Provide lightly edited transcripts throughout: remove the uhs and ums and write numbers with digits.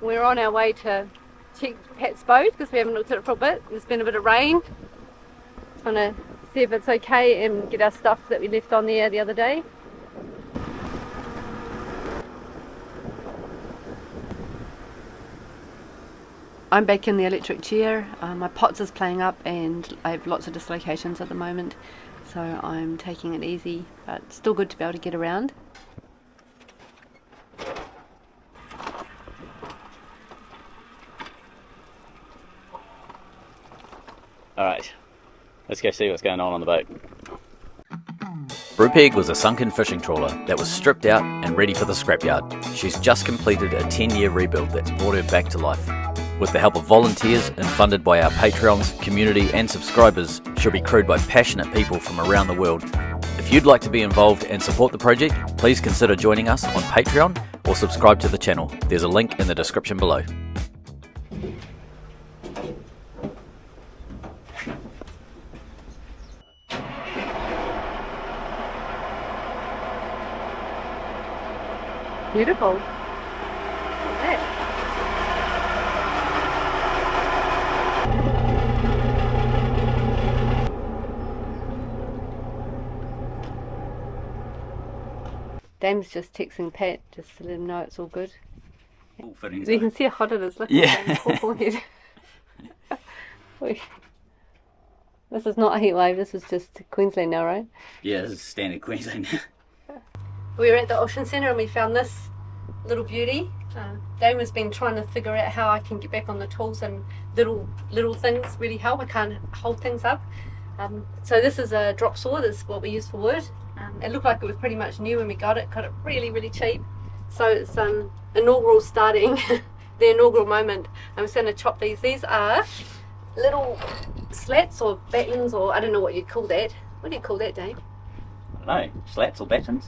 We're on our way to check Pat's boat because we haven't looked at it for a bit. There's been a bit of rain. Trying to see if it's okay and get our stuff that we left on there the other day. I'm back in the electric chair. My POTS is playing up and I have lots of dislocations at the moment, so I'm taking it easy, but still good to be able to get around. Alright, let's go see what's going on the boat. Brupeg was a sunken fishing trawler that was stripped out and ready for the scrapyard. She's just completed a 10-year rebuild that's brought her back to life. With the help of volunteers and funded by our Patreons, community and subscribers, she'll be crewed by passionate people from around the world. If you'd like to be involved and support the project, please consider joining us on Patreon or subscribe to the channel. There's a link in the description below. Beautiful. Dame's just texting Pat just to let him know it's all good. All fittings. You can see how hot it is. Look yeah. Poor forehead. This is not a heat wave, this is just Queensland now, right? Yeah, this is standard Queensland. We were at the Ocean Centre and we found this little beauty. Dame has been trying to figure out how I can get back on the tools, and little things really help. I can't hold things up. So this is a drop saw. This is what we use for wood. It looked like it was pretty much new when we got it really, really cheap. So it's inaugural starting, the inaugural moment. I'm just going to chop these. These are little slats or battens, or I don't know what you'd call that. What do you call that, Dave? I don't know, slats or battens?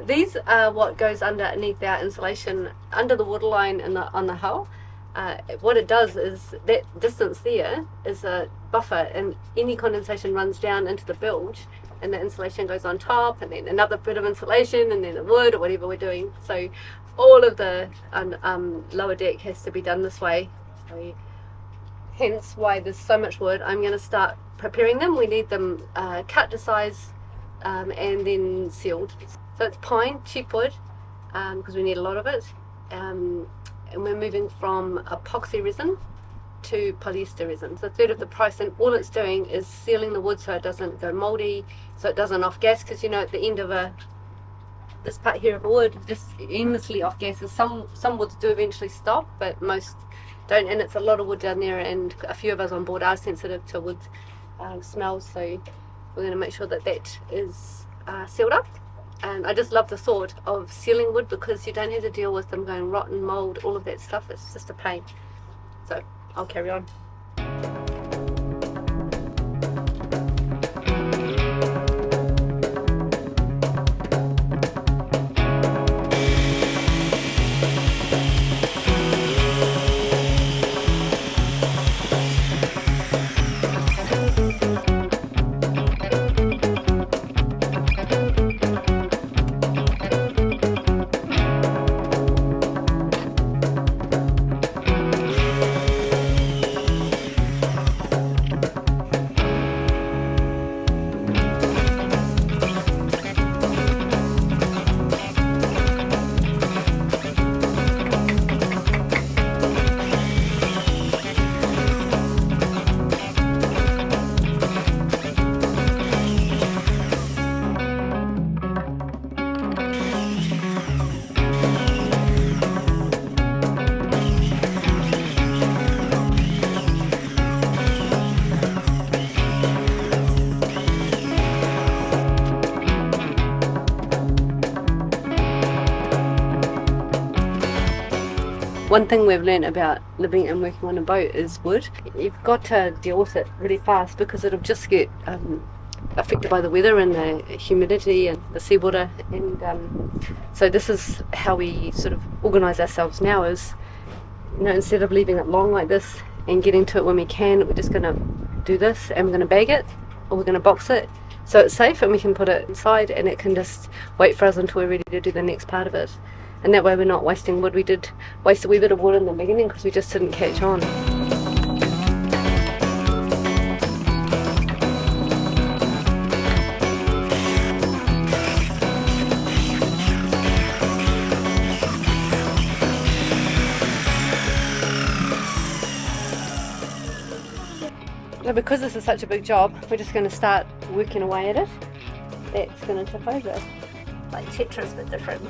These are what goes underneath our insulation, under the waterline on the hull. What it does is that distance there is a buffer, and any condensation runs down into the bilge and the insulation goes on top, and then another bit of insulation, and then the wood or whatever we're doing. So all of the lower deck has to be done this way. So hence why there's so much wood. I'm going to start preparing them. We need them cut to size and then sealed. So it's pine, cheap wood, because we need a lot of it. And we're moving from epoxy resin to polyester resin. It's a third of the price, and all it's doing is sealing the wood so it doesn't go moldy, so it doesn't off gas, because you know at the end of this part here of wood just endlessly off gases. Some woods do eventually stop, but most don't, and it's a lot of wood down there, and a few of us on board are sensitive to wood smells, so we're going to make sure that that is sealed up. And I just love the thought of sealing wood, because you don't have to deal with them going rotten, mold, all of that stuff. It's just a pain. So I'll carry on. One thing we've learned about living and working on a boat is wood. You've got to deal with it really fast, because it'll just get affected by the weather and the humidity and the seawater. And so this is how we sort of organise ourselves now, is, you know, instead of leaving it long like this and getting to it when we can, we're just going to do this, and we're going to bag it, or we're going to box it so it's safe and we can put it inside, and it can just wait for us until we're ready to do the next part of it. and that way we're not wasting wood. We did waste a wee bit of wood in the beginning because we just didn't catch on. So because this is such a big job, we're just going to start working away at it. That's going to tip over. Like Tetris, but different.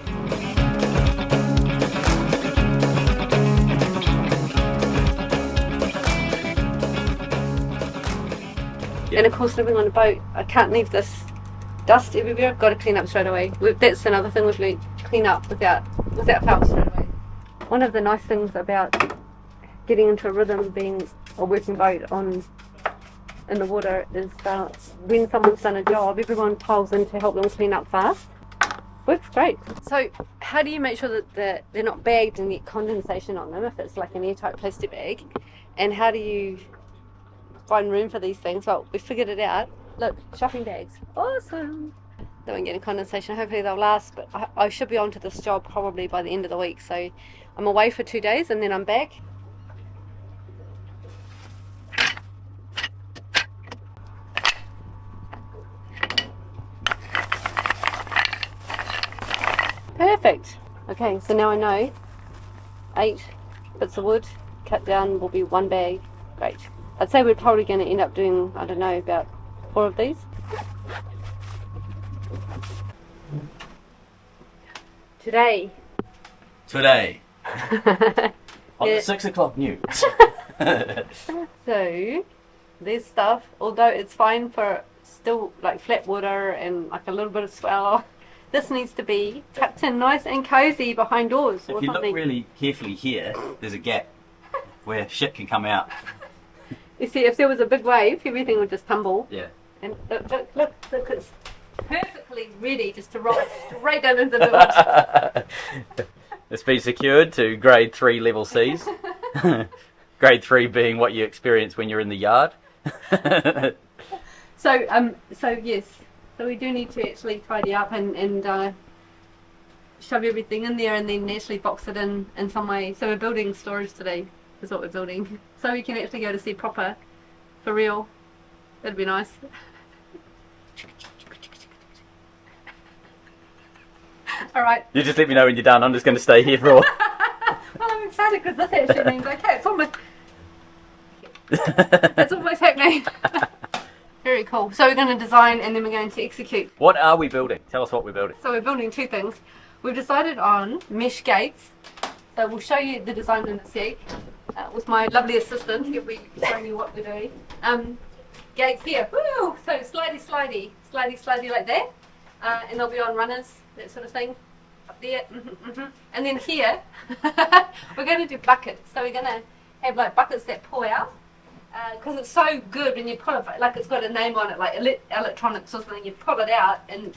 Yeah. And of course, living on a boat, I can't leave this dust everywhere. I've got to clean up straight away. That's another thing we've learned: clean up without fail straight away. One of the nice things about getting into a rhythm, being a working boat in the water, is that when someone's done a job, everyone piles in to help them clean up fast. Works great. So how do you make sure that they're not bagged and get condensation on them if it's like an airtight plastic bag? And how do you find room for these things? Well, we figured it out. Look, shopping bags. Awesome. They won't get any condensation. Hopefully they'll last, but I should be onto this job probably by the end of the week. So I'm away for 2 days and then I'm back. Perfect. Okay, so now I know 8 bits of wood cut down will be 1 bag. Great. I'd say we're probably going to end up doing, I don't know, about 4 of these. Today. On the 6 o'clock news. So, this stuff, although it's fine for still like flat water and like a little bit of swell, this needs to be tucked in nice and cozy behind doors or If you something. look really carefully here, there's a gap where shit can come out. You see, if there was a big wave, everything would just tumble. Yeah. And look, it's perfectly ready just to roll straight down into the village. It's been secured to grade 3 level C's. Grade 3 being what you experience when you're in the yard. So yes, so we do need to actually tidy up and shove everything in there and then actually box it in some way. So we're building storage today, is what we're building. So we can actually go to sea proper, for real. That'd be nice. Alright. You just let me know when you're done. I'm just going to stay here for all. Well, I'm excited because this actually means, okay, it's almost... It's almost happening. Very cool. So we're going to design and then we're going to execute. What are we building? Tell us what we're building. So we're building 2 things. We've decided on mesh gates. So we'll show you the design in a sec. With my lovely assistant, he'll be showing you what we're doing. Gates here. Woo! So slidey like that. And they'll be on runners, that sort of thing. Up there. And then here, we're going to do buckets. So we're going to have like buckets that pull out. Because it's so good when you pull it, like it's got a name on it, like electronics or something. You pull it out and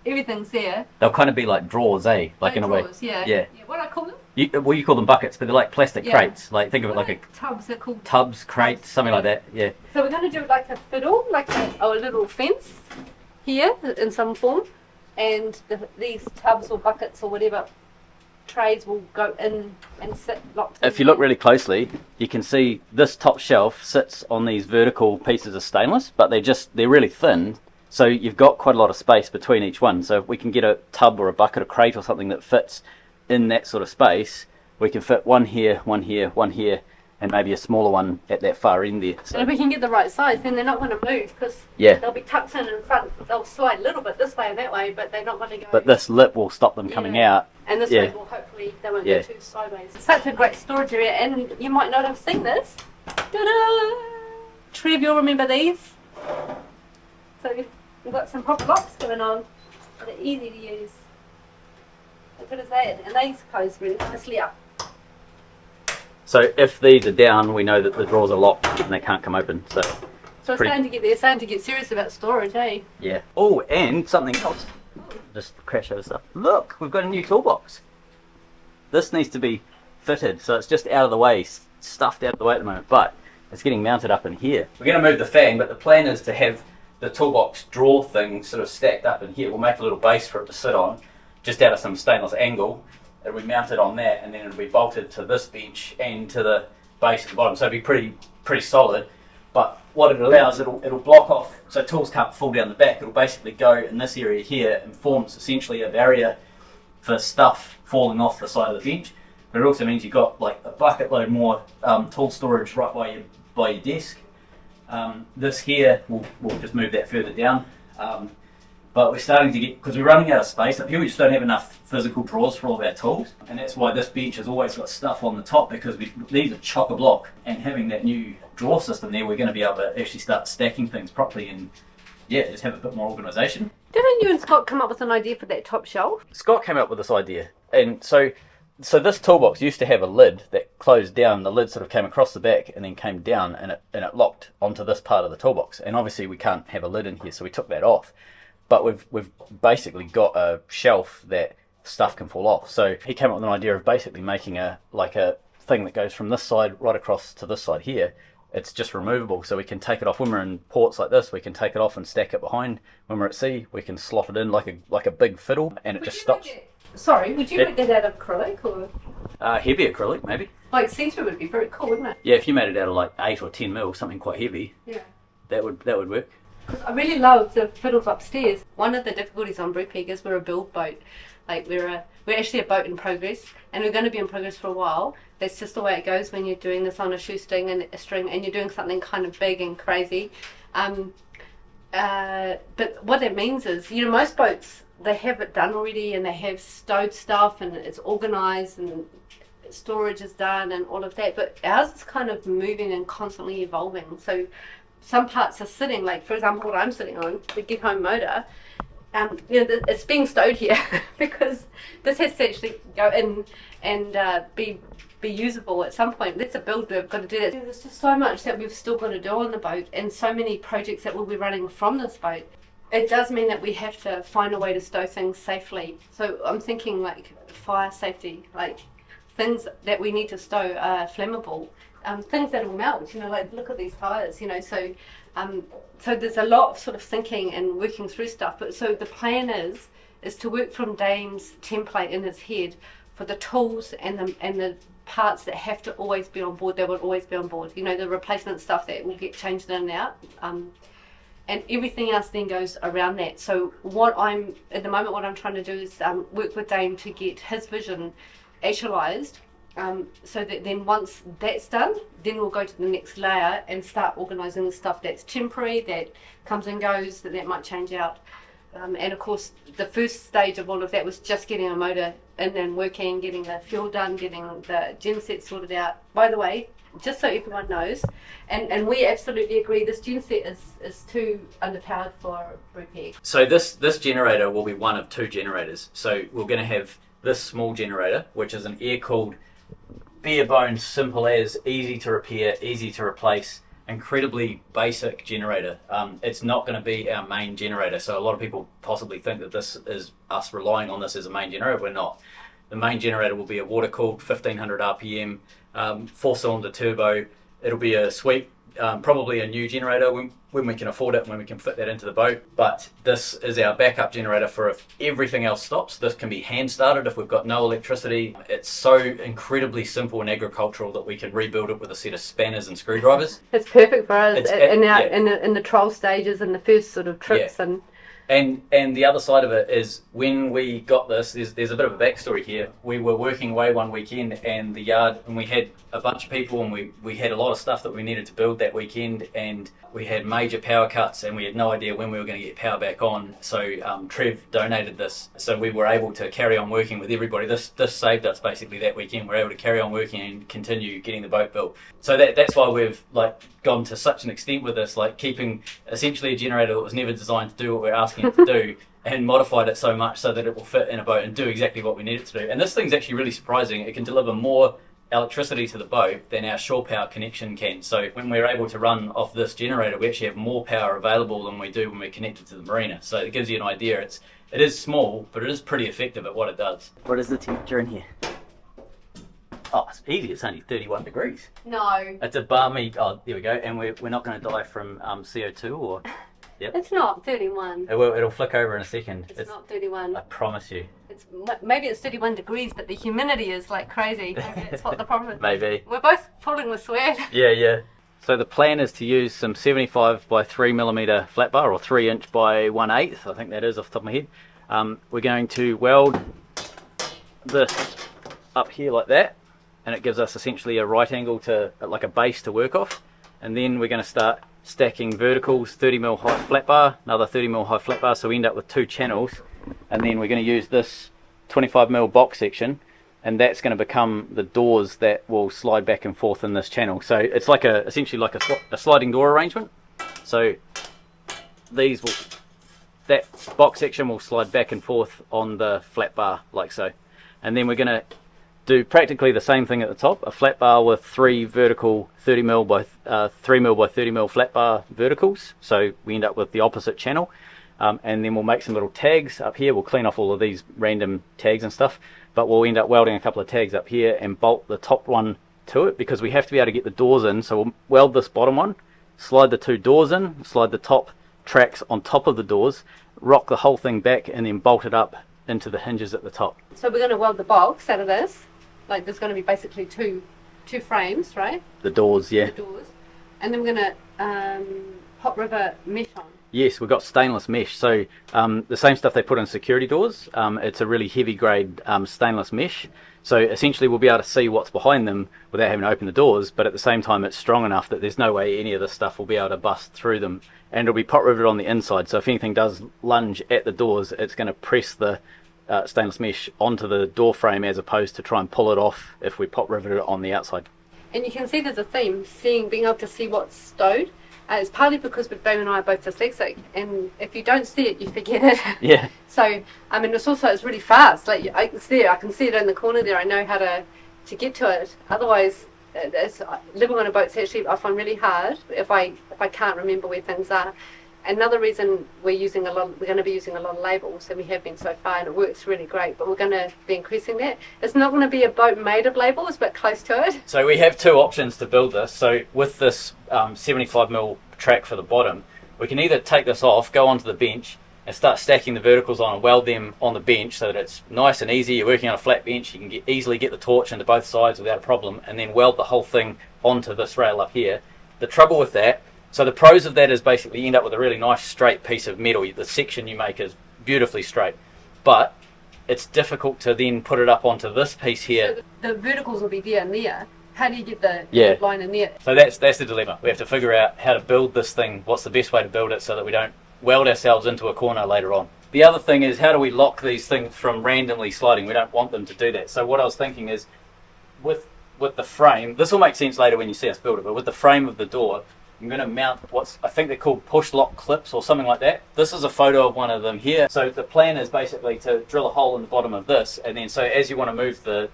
everything's there. They'll kind of be like drawers, eh? Like in drawers, a way. Yeah. What do I call them? You call them buckets, but they're like plastic crates. Like think of it like a tubs. They're called tubs, crates, something like that. Yeah. So we're going to do like a fiddle, like a little fence here in some form, and these tubs or buckets or whatever trays will go in and sit locked in. If you look really closely, you can see this top shelf sits on these vertical pieces of stainless, but they're really thin. So you've got quite a lot of space between each one. So if we can get a tub or a bucket, a crate or something that fits in that sort of space, we can fit one here, and maybe a smaller one at that far end there. So and if we can get the right size, then they're not going to move because they'll be tucked in front. They'll slide a little bit this way and that way, but they're not going to go. But this lip will stop them coming out. And this way will hopefully they won't go too sideways. It's such a great storage area, and you might not have seen this. Ta-da! Tree of you'll remember these. So we've got some proper locks going on. They're easy to use. How good is that? And these close really nicely up. So if these are down, we know that the drawers are locked and they can't come open. So it's starting to get serious about storage, eh? Yeah. Oh, and something else. Just crash over stuff. Look, we've got a new toolbox. This needs to be fitted, so it's just out of the way, stuffed out of the way at the moment, but it's getting mounted up in here. We're going to move the fan, but the plan is to have the toolbox drawer thing sort of stacked up in here. We'll make a little base for it to sit on, just out of some stainless angle, it'll be mounted on that, and then it'll be bolted to this bench and to the base at the bottom, so it'll be pretty solid. But what it allows, it'll block off, so tools can't fall down the back. It'll basically go in this area here and forms essentially a barrier for stuff falling off the side of the bench. But it also means you've got like a bucket load more tool storage right by your desk. This here, we'll just move that further down. But we're starting to get, because we're running out of space up here, we just don't have enough physical drawers for all of our tools. And that's why this bench has always got stuff on the top, because these are chock-a-block. And having that new drawer system there, we're going to be able to actually start stacking things properly and, yeah, just have a bit more organisation. Didn't you and Scott come up with an idea for that top shelf? Scott came up with this idea. And so this toolbox used to have a lid that closed down. The lid sort of came across the back and then came down, and it locked onto this part of the toolbox. And obviously we can't have a lid in here, so we took that off. But we've basically got a shelf that stuff can fall off. So he came up with an idea of basically making a thing that goes from this side right across to this side here. It's just removable, so we can take it off when we're in ports like this. We can take it off and stack it behind. When we're at sea, we can slot it in like a big fiddle, and it just stops. Sorry, would you make that out of acrylic or? Heavy acrylic, maybe. Like see-through would be very cool, wouldn't it? Yeah, if you made it out of like 8 or 10 mil, something quite heavy. Yeah. That would work. I really love the fiddles upstairs. One of the difficulties on Brupeg is we're a build boat. Like we're actually a boat in progress, and we're going to be in progress for a while. That's just the way it goes when you're doing this on a shoestring and you're doing something kind of big and crazy. But what that means is, you know, most boats, they have it done already and they have stowed stuff and it's organised and storage is done and all of that. But ours is kind of moving and constantly evolving. So some parts are sitting, like for example what I'm sitting on, the get home motor, you know, it's being stowed here because this has to actually go in and be usable at some point. That's a build, we've got to do that. There's just so much that we've still got to do on the boat, and so many projects that we'll be running from this boat. It does mean that we have to find a way to stow things safely. So I'm thinking like fire safety, like things that we need to stow are flammable. Things that will melt, you know, like look at these tires, you know, so there's a lot of sort of thinking and working through stuff. But so the plan is to work from Dame's template in his head for the tools and the parts that have to always be on board. They will always be on board, you know, the replacement stuff that will get changed in and out, and everything else then goes around that. So what I'm trying to do is work with Dame to get his vision actualized. So that then once that's done, then we'll go to the next layer and start organising the stuff that's temporary, that comes and goes, that might change out. And of course, the first stage of all of that was just getting a motor in and working, getting the fuel done, getting the genset sorted out. By the way, just so everyone knows, and we absolutely agree, this genset is too underpowered for Brupeg. So this generator will be one of two generators. So we're going to have this small generator, which is an air-cooled, bare bones, simple as, easy to repair, easy to replace, incredibly basic generator. It's not going to be our main generator. So a lot of people possibly think that this is us relying on this as a main generator. We're not. The main generator will be a water-cooled 1500 RPM, 4-cylinder turbo. It'll be a sweep, probably a new generator when we can afford it, when we can fit that into the boat. But this is our backup generator for if everything else stops. This can be hand started if we've got no electricity. It's so incredibly simple and agricultural that we can rebuild it with a set of spanners and screwdrivers. It's perfect for us in the trial stages and the first sort of trips. Yeah. And the other side of it is, when we got this, there's a bit of a backstory here. We were working away one weekend and the yard, and we had a bunch of people, and we had a lot of stuff that we needed to build that weekend, and we had major power cuts and we had no idea when we were going to get power back on. So Trev donated this, so we were able to carry on working with everybody. This saved us basically that weekend. We're able to carry on working and continue getting the boat built. So that's why we've gone to such an extent with this, keeping essentially a generator that was never designed to do what we're asking it to do, and modified it so much so that it will fit in a boat and do exactly what we need it to do. And this thing's actually really surprising. It can deliver more electricity to the boat than our shore power connection can. So when we're able to run off this generator, we actually have more power available than we do when we're connected to the marina. So it gives you an idea. It is small, but it is pretty effective at what it does. What is the temperature in here? Oh, it's easy. It's only 31 degrees. No. It's a balmy. Oh, there we go. And we're not going to die from CO2 or. Yep. It's not 31. It'll flick over in a second. It's not 31. I promise you. Maybe it's 31 degrees, but the humidity is like crazy. Maybe that's what the problem is. Maybe. We're both falling with sweat. Yeah. So the plan is to use some 75 by 3mm flat bar, or 3" by 1/8. I think that is off the top of my head. We're going to weld this up here like that, and it gives us essentially a right angle to, like a base to work off. And then we're going to start stacking verticals, 30mm high flat bar, another 30mm high flat bar, so we end up with 2 channels. And then we're going to use this 25mm box section, and that's going to become the doors that will slide back and forth in this channel. So it's like essentially like a sliding door arrangement. So that box section will slide back and forth on the flat bar like so. And then we're going to do practically the same thing at the top, a flat bar with 3 vertical 30mm by 3mm by 30mm flat bar verticals, so we end up with the opposite channel. And then we'll make some little tags up here. We'll clean off all of these random tags and stuff, but we'll end up welding a couple of tags up here and bolt the top one to it, because we have to be able to get the doors in. So we'll weld this bottom one, slide the 2 doors in, slide the top tracks on top of the doors, rock the whole thing back, and then bolt it up into the hinges at the top. So we're going to weld the box out of this. Like, there's going to be basically two frames, right? The doors, yeah. The doors. And then we're going to hot river mesh on. Yes, we've got stainless mesh. So the same stuff they put in security doors. It's a really heavy grade stainless mesh. So essentially we'll be able to see what's behind them without having to open the doors, but at the same time it's strong enough that there's no way any of this stuff will be able to bust through them. And it'll be pot riveted on the inside, so if anything does lunge at the doors, it's going to press the stainless mesh onto the door frame, as opposed to try and pull it off if we pot riveted it on the outside. And you can see there's a theme, being able to see what's stowed. It's partly because Baby and I are both dyslexic, and if you don't see it, you forget it. Yeah. So, I mean, it's really fast. Like, I can see it in the corner there. I know how to get to it. Otherwise, living on a boat's actually, I find, really hard if I can't remember where things are. Another reason we're going to be using a lot of labels, and we have been so far, and it works really great, but we're going to be increasing that. It's not going to be a boat made of labels, but close to it. So we have 2 options to build this. So with this 75mm track for the bottom, we can either take this off, go onto the bench, and start stacking the verticals on and weld them on the bench so that it's nice and easy. You're working on a flat bench, you can easily get the torch into both sides without a problem, and then weld the whole thing onto this rail up here. The trouble with that, so the pros of that is basically you end up with a really nice straight piece of metal. The section you make is beautifully straight, but it's difficult to then put it up onto this piece here. So the verticals will be there and there. How do you get the line in there? So that's the dilemma. We have to figure out how to build this thing, what's the best way to build it so that we don't weld ourselves into a corner later on. The other thing is, how do we lock these things from randomly sliding? We don't want them to do that. So what I was thinking is, with the frame, this will make sense later when you see us build it, but with the frame of the door, I'm going to mount I think they're called push lock clips or something like that. This is a photo of one of them here. So the plan is basically to drill a hole in the bottom of this, and then so as you want to move the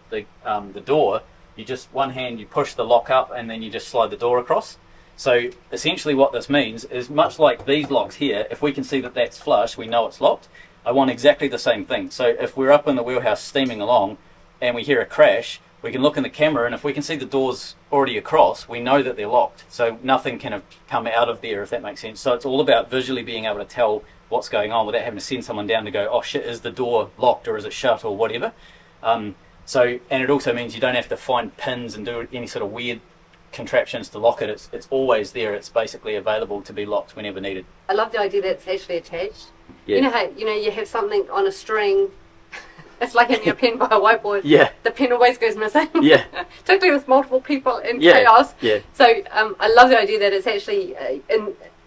door, you just one hand you push the lock up and then you just slide the door across. So essentially what this means is, much like these locks here, if we can see that that's flush, we know it's locked. I want exactly the same thing. So if we're up in the wheelhouse steaming along and we hear a crash, we can look in the camera, and if we can see the doors already across, we know that they're locked. So nothing can have come out of there, if that makes sense. So it's all about visually being able to tell what's going on without having to send someone down to go, oh shit, is the door locked or is it shut or whatever. And it also means you don't have to find pins and do any sort of weird contraptions to lock it. It's always there. It's basically available to be locked whenever needed. I love the idea that it's actually attached. Yeah. You know how you have something on a string. It's like having a pen by a whiteboard. Yeah. The pen always goes missing. Yeah. Particularly with multiple people in chaos. Yeah. So I love the idea that it's actually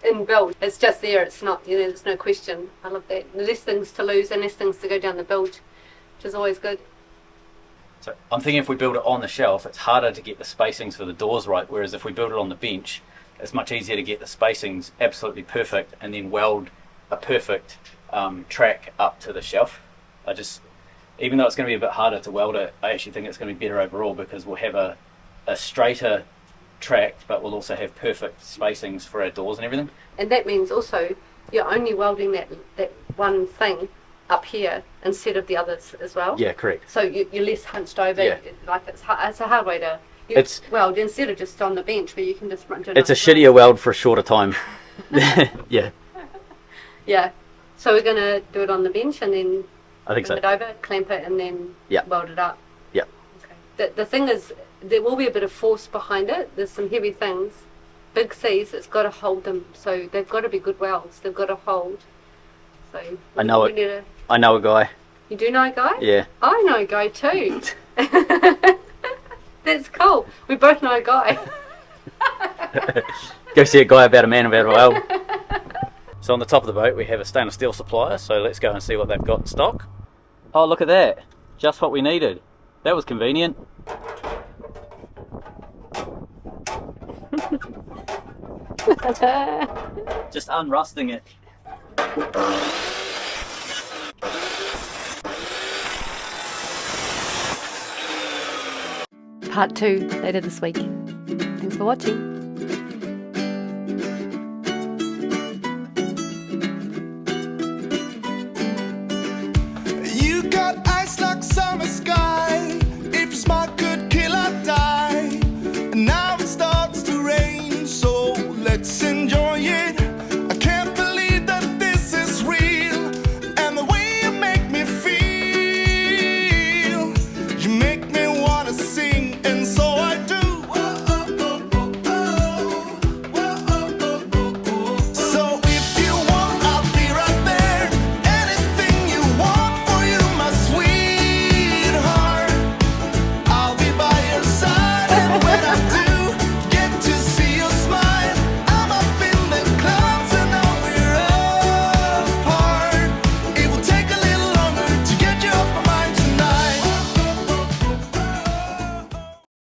inbuilt. It's just there. It's not, there's no question. I love that. Less things to lose and less things to go down the bilge, which is always good. So I'm thinking if we build it on the shelf, it's harder to get the spacings for the doors right, whereas if we build it on the bench, it's much easier to get the spacings absolutely perfect and then weld a perfect track up to the shelf. Even though it's going to be a bit harder to weld it, I actually think it's going to be better overall, because we'll have a straighter track, but we'll also have perfect spacings for our doors and everything. And that means also you're only welding that one thing up here instead of the others as well. Yeah, correct. So you're less hunched over. Yeah. Like it's a hard way to weld, instead of just on the bench where you can just run to. It's a shittier weld for a shorter time. Yeah. Yeah. So we're gonna do it on the bench and then I think bring so. it over, clamp it, and then Yep. weld it up. Yep. Okay. The thing is, there will be a bit of force behind it. There's some heavy things. Big C's, it's got to hold them. So they've got to be good welds. They've got to hold. So I know we it. need to, I know a guy. You do know a guy? Yeah. I know a guy too. That's cool. We both know a guy. Go see a guy about a man about a weld. So on the top of the boat we have a stainless steel supplier, so let's go and see what they've got in stock. Oh, look at that. Just what we needed. That was convenient. Just unrusting it. Part 2 later this week. Thanks for watching.